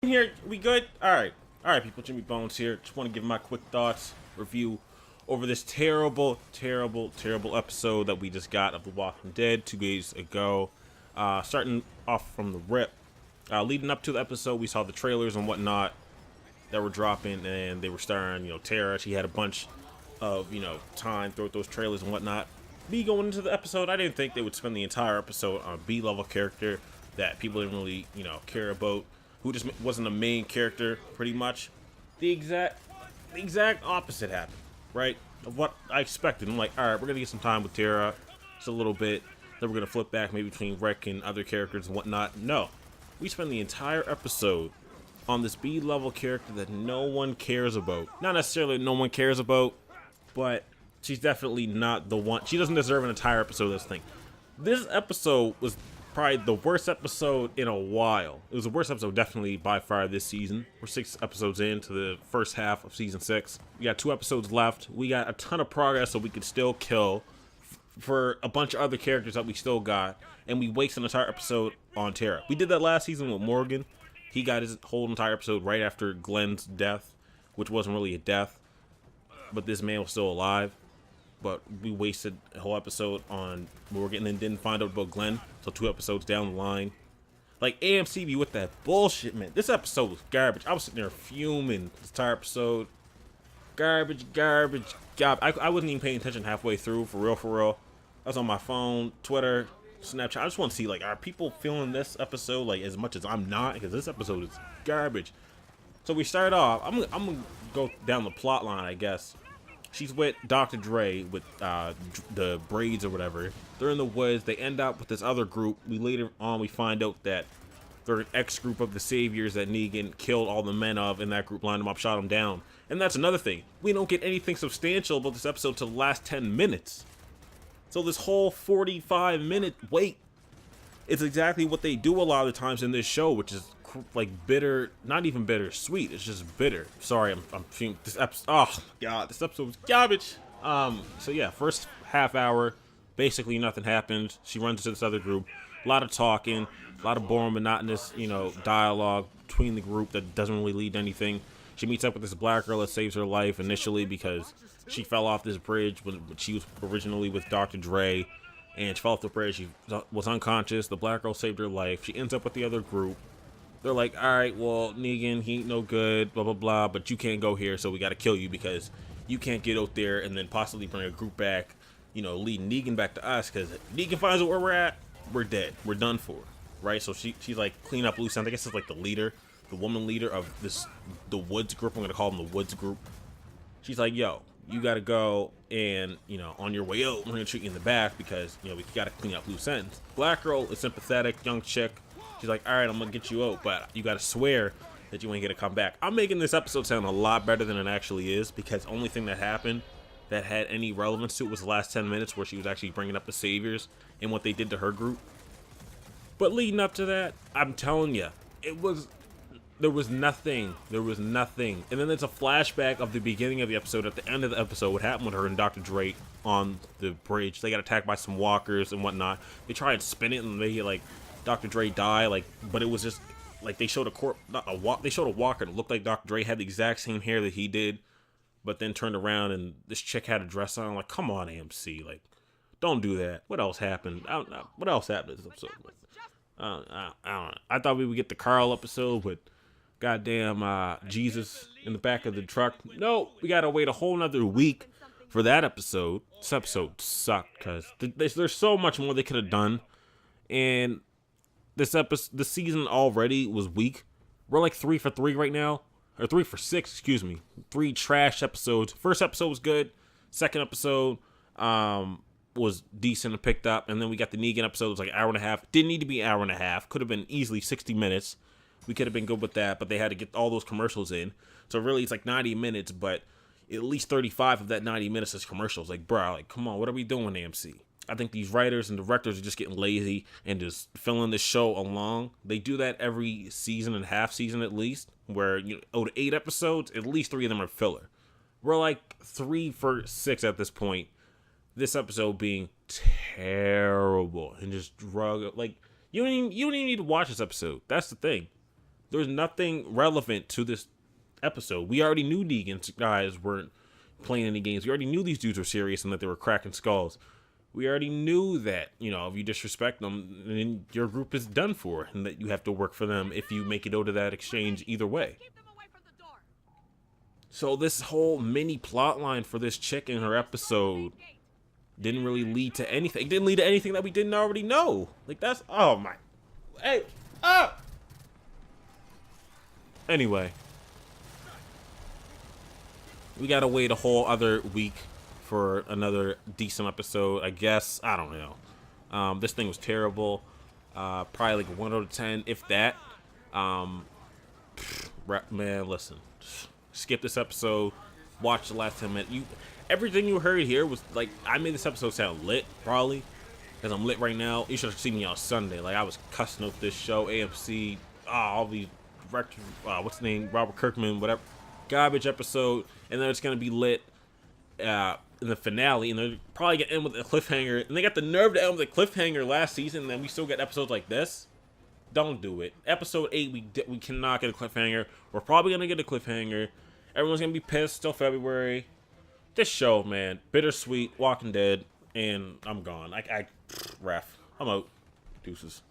Here, we good? All right, people. Jimmy Bones here. Just want to give my quick thoughts, review over this terrible, terrible, terrible episode that we just got of The Walking Dead 2 days ago. Starting off from the rip, leading up to the episode, we saw the trailers and whatnot that were dropping, and they were starring, Tara. She had a bunch of, time throughout those trailers and whatnot. Me going into the episode, I didn't think they would spend the entire episode on a B-level character that people didn't really, care about, who just wasn't a main character, pretty much. The exact opposite happened, right? Of what I expected. I'm like, all right, we're gonna get some time with Tara, just a little bit. Then we're gonna flip back maybe between Rick and other characters and whatnot. No, we spend the entire episode on this B-level character that no one cares about. Not necessarily no one cares about, but she's definitely not the one. She doesn't deserve an entire episode of this thing. This episode was probably the worst episode in a while. It was the worst episode definitely by far this season. We're 6 episodes into the first half of season 6. We got 2 episodes left. We got a ton of progress, so we could still kill for a bunch of other characters that we still got, and we wasted an entire episode on Tara. We did that last season with Morgan. He got his whole entire episode right after Glenn's death, which wasn't really a death, but this man was still alive. But we wasted a whole episode on Morgan and then didn't find out about Glenn until 2 episodes down the line. Like, AMC be with that bullshit, man. This episode was garbage. I was sitting there fuming this entire episode. Garbage. I wasn't even paying attention halfway through, for real. I was on my phone, Twitter, Snapchat. I just want to see, like, are people feeling this episode, like, as much as I'm not? Because this episode is garbage. So we start off. I'm gonna go down the plot line, I guess. She's with Dr. Dre with the braids or whatever. They're in the woods. They end up with this other group. Later on, we find out that they're an ex-group of the Saviors that Negan killed all the men of in that group, lined them up, shot them down. And that's another thing. We don't get anything substantial about this episode till the last 10 minutes. So this whole 45-minute wait is exactly what they do a lot of the times in this show, which is like bitter, not even bitter sweet, it's just bitter. Sorry, I'm feeling this episode. Oh god, this episode was garbage. So yeah, first half hour, basically nothing happens. She runs into this other group, a lot of talking, a lot of boring, monotonous, dialogue between the group that doesn't really lead to anything. She meets up with this black girl that saves her life initially because she fell off this bridge when she was originally with Dr. Dre, and she fell off the bridge. She was unconscious. The black girl saved her life. She ends up with the other group. They're like, all right, well, Negan, he ain't no good, blah, blah, blah, but you can't go here, so we got to kill you because you can't get out there and then possibly bring a group back, lead Negan back to us, because if Negan finds out where we're at, we're dead. We're done for, right? So she's like, clean up loose ends. I guess it's like the leader, the woman leader of the Woods group. I'm going to call them the Woods group. She's like, yo, you got to go and, on your way out, we're going to shoot you in the back because, we got to clean up loose ends. Black girl is sympathetic, young chick. She's like, all right, I'm going to get you out, but you got to swear that you ain't going to come back. I'm making this episode sound a lot better than it actually is because the only thing that happened that had any relevance to it was the last 10 minutes where she was actually bringing up the Saviors and what they did to her group. But leading up to that, I'm telling you, there was nothing. And then there's a flashback of the beginning of the episode. At the end of the episode, what happened with her and Dr. Dre on the bridge. They got attacked by some walkers and whatnot. They try and spin it and they like Dr. Dre die, but it was just like they showed they showed a walker that looked like Dr. Dre, had the exact same hair that he did, but then turned around and this chick had a dress on. I'm like, come on, AMC, like, don't do that. What else happened? I don't know. What else happened in this episode? I don't know. I thought we would get the Carl episode with goddamn Jesus in the back of the truck. No, we gotta wait a whole nother week for that episode. This episode sucked because there's so much more they could have done, and this season already was weak. We're like 3 for 3 right now, or 3 for 6, excuse me. 3 trash episodes. First episode was good. Second episode was decent and picked up, and then we got the Negan episode. It was like an hour and a half. Didn't need to be an hour and a half. Could have been easily 60 minutes. We could have been good with that, but they had to get all those commercials in. So really, it's like 90 minutes, but at least 35 of that 90 minutes is commercials. Like, bro, like, come on, what are we doing, AMC? I think these writers and directors are just getting lazy and just filling this show along. They do that every season and half season at least, where out of 8 episodes, at least 3 of them are filler. We're like 3 for 6 at this point. This episode being terrible and just drug like you don't even need to watch this episode. That's the thing. There's nothing relevant to this episode. We already knew Negan's guys weren't playing any games. We already knew these dudes were serious and that they were cracking skulls. We already knew that, you know, if you disrespect them, then your group is done for, and that you have to work for them if you make it out of that exchange either way. So this whole mini plot line for this chick in her episode didn't really lead to anything. It didn't lead to anything that we didn't already know. Like, that's, oh my, hey, ah! Anyway. We gotta wait a whole other week for another decent episode, I guess. I don't know. This thing was terrible. Probably like a 1 out of 10, if that. Man, listen. Skip this episode. Watch the last 10 minutes. Everything you heard here was like, I made this episode sound lit, probably. Because I'm lit right now. You should have seen me on Sunday. Like, I was cussing out this show, AMC, all these, what's the name? Robert Kirkman, whatever. Garbage episode, and then it's gonna be lit in the finale, and they're probably gonna end with a cliffhanger. And they got the nerve to end with a cliffhanger last season, and then we still get episodes like this. Don't do it. Episode 8, we cannot get a cliffhanger. We're probably gonna get a cliffhanger. Everyone's gonna be pissed till February. This show, man, bittersweet, Walking Dead, and I'm gone. Ref, I'm out. Deuces.